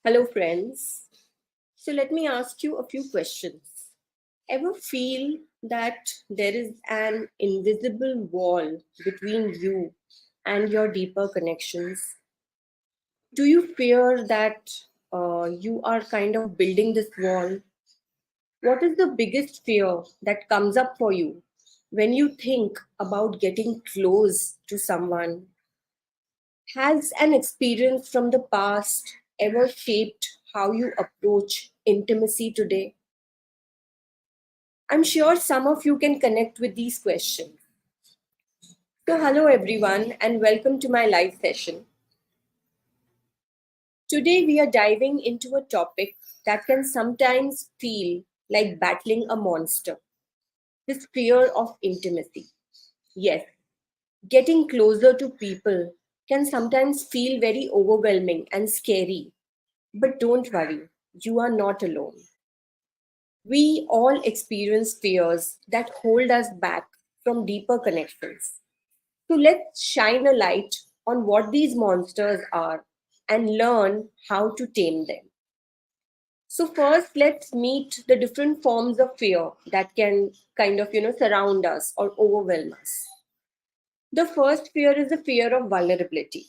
Hello, friends. So, let me ask you a few questions. Ever feel that there is an invisible wall between you and your deeper connections? Do you fear that you are kind of building this wall? What is the biggest fear that comes up for you when you think about getting close to someone? Has an experience from the past ever shaped how you approach intimacy today? I'm sure some of you can connect with these questions. So, hello everyone, and welcome to my live session. Today, we are diving into a topic that can sometimes feel like battling a monster, this fear of intimacy. Yes, getting closer to people can sometimes feel very overwhelming and scary, but don't worry, you are not alone. We all experience fears that hold us back from deeper connections. So let's shine a light on what these monsters are and learn how to tame them. So first let's meet the different forms of fear that can kind of surround us or overwhelm us. The first fear is the fear of vulnerability.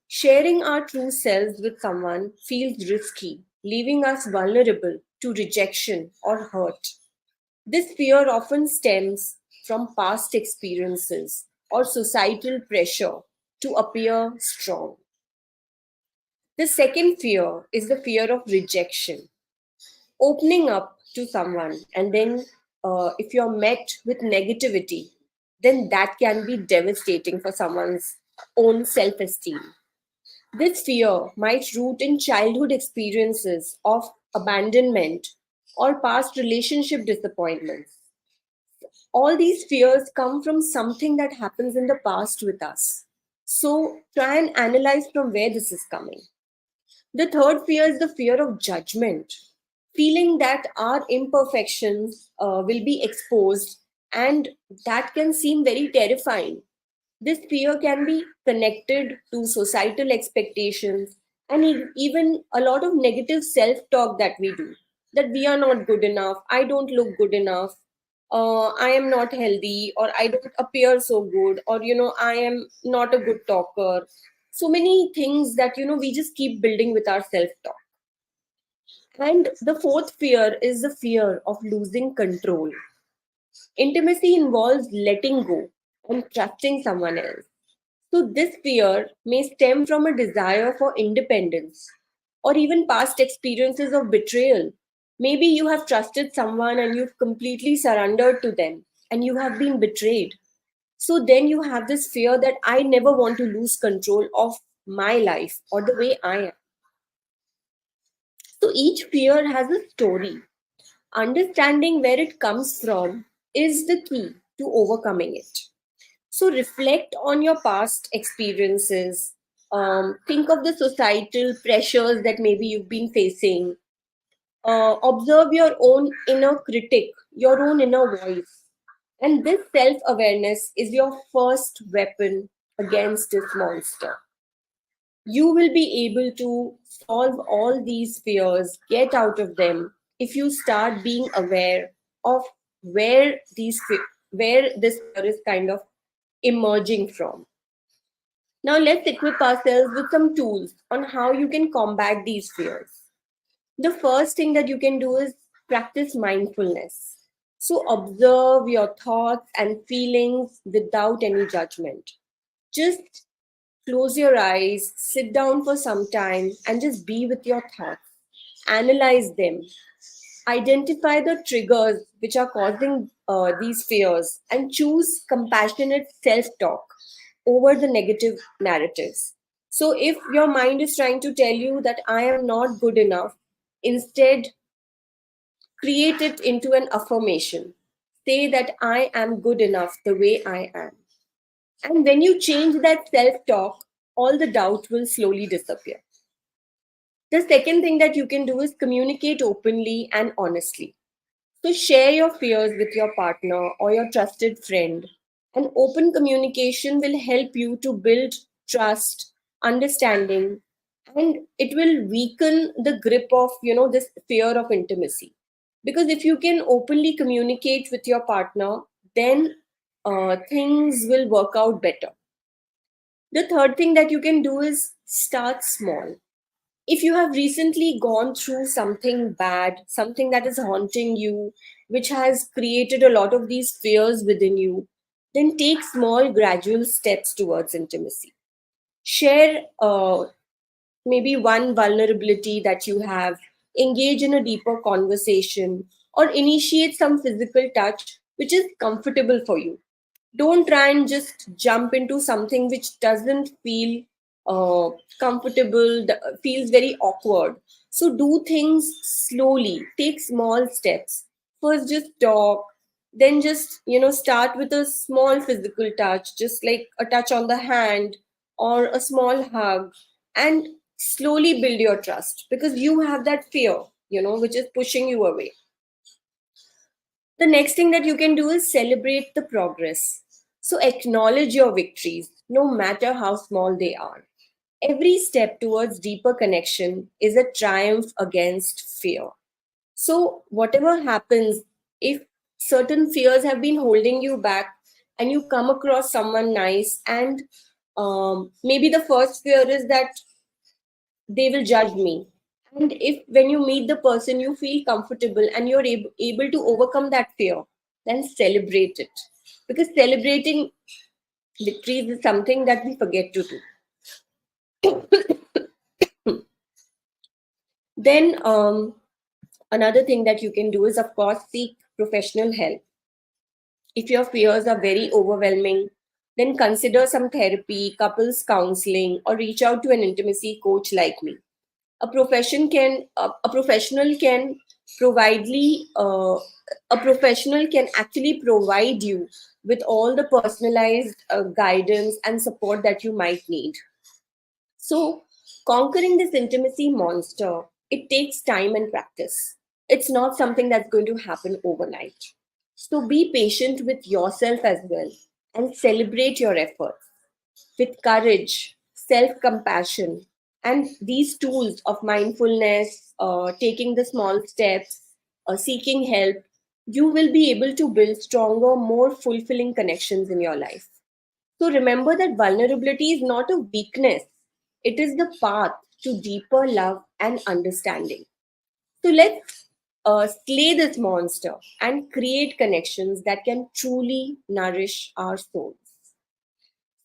Sharing our true selves with someone feels risky, leaving us vulnerable to rejection or hurt. This fear often stems from past experiences or societal pressure to appear strong. The second fear is the fear of rejection. Opening up to someone, and then if you're met with negativity, then that can be devastating for someone's own self esteem. This fear might root in childhood experiences of abandonment or past relationship disappointments. All these fears come from something that happens in the past with us. So try and analyze from where this is coming. The third fear is the fear of judgment, feeling that our imperfections will be exposed, and that can seem very terrifying. This fear can be connected to societal expectations and even a lot of negative self talk that we do, that we are not good enough, I don't look good enough, I am not healthy, or I don't appear so good, or I am not a good talker. So many things that we just keep building with our self talk. And the fourth fear is the fear of losing control. Intimacy involves letting go and trusting someone else. So, this fear may stem from a desire for independence or even past experiences of betrayal. Maybe you have trusted someone and you've completely surrendered to them and you have been betrayed. So, then you have this fear that I never want to lose control of my life or the way I am. So, each fear has a story. Understanding where it comes from is the key to overcoming it. So reflect on your past experiences. Think of the societal pressures that maybe you've been facing. Observe your own inner critic, your own inner voice. And this self awareness is your first weapon against this monster. You will be able to solve all these fears, get out of them, if you start being aware of where this fear is kind of emerging from. Now, let's equip ourselves with some tools on how you can combat these fears. The first thing that you can do is practice mindfulness. So, observe your thoughts and feelings without any judgment. Just close your eyes, sit down for some time, and just be with your thoughts. Analyze them. Identify the triggers which are causing these fears and choose compassionate self talk over the negative narratives. So, if your mind is trying to tell you that I am not good enough, instead create it into an affirmation. Say that I am good enough the way I am. And when you change that self talk, all the doubt will slowly disappear. The second thing that you can do is communicate openly and honestly. So share your fears with your partner or your trusted friend. And open communication will help you to build trust, understanding, and it will weaken the grip of this fear of intimacy. Because if you can openly communicate with your partner, then things will work out better. The third thing that you can do is start small. If you have recently gone through something bad, something that is haunting you, which has created a lot of these fears within you, then take small gradual steps towards intimacy. Share maybe one vulnerability that you have, engage in a deeper conversation, or initiate some physical touch which is comfortable for you. Don't try and just jump into something which doesn't feel uh, comfortable, feels very awkward. So do things slowly, take small steps. First just talk, then just start with a small physical touch, just like a touch on the hand or a small hug, and slowly build your trust, because you have that fear which is pushing you away. The next thing that you can do is celebrate the progress. So acknowledge your victories, no matter how small they are. Every step towards deeper connection is a triumph against fear. So, whatever happens, if certain fears have been holding you back and you come across someone nice, and maybe the first fear is that they will judge me. And if when you meet the person, you feel comfortable and you're able to overcome that fear, then celebrate it. Because celebrating victories is something that we forget to do. Then, another thing that you can do is, of course, seek professional help. If your fears are very overwhelming, then consider some therapy, couples counseling, or reach out to an intimacy coach like me. A professional can providely a professional can actually provide you with all the personalized guidance and support that you might need. So, conquering this intimacy monster, it takes time and practice. It's not something that's going to happen overnight. So, be patient with yourself as well and celebrate your efforts with courage, self compassion, and these tools of mindfulness, taking the small steps, seeking help. You will be able to build stronger, more fulfilling connections in your life. So remember that vulnerability is not a weakness, it is the path to deeper love and understanding. So let's slay this monster and create connections that can truly nourish our souls.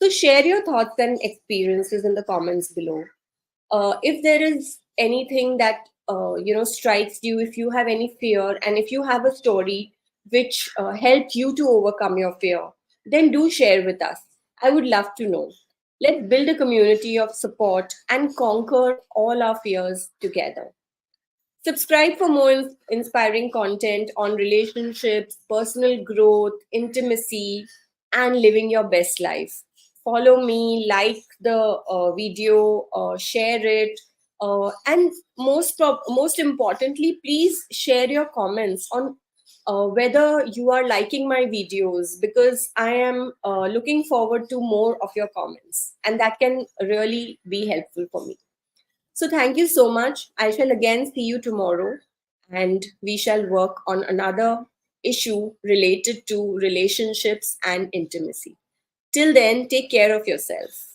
So share your thoughts and experiences in the comments below. If there is anything that strikes you, if you have any fear, and if you have a story which helped you to overcome your fear, then do share with us. I would love to know. Let's build a community of support and conquer all our fears together. Subscribe for more inspiring content on relationships, personal growth, intimacy, and living your best life. Follow me, like the video, share it, and most importantly, please share your comments on whether you are liking my videos, because I am looking forward to more of your comments, and that can really be helpful for me. So thank you so much. I shall again see you tomorrow, and we shall work on another issue related to relationships and intimacy. Till then, take care of yourself.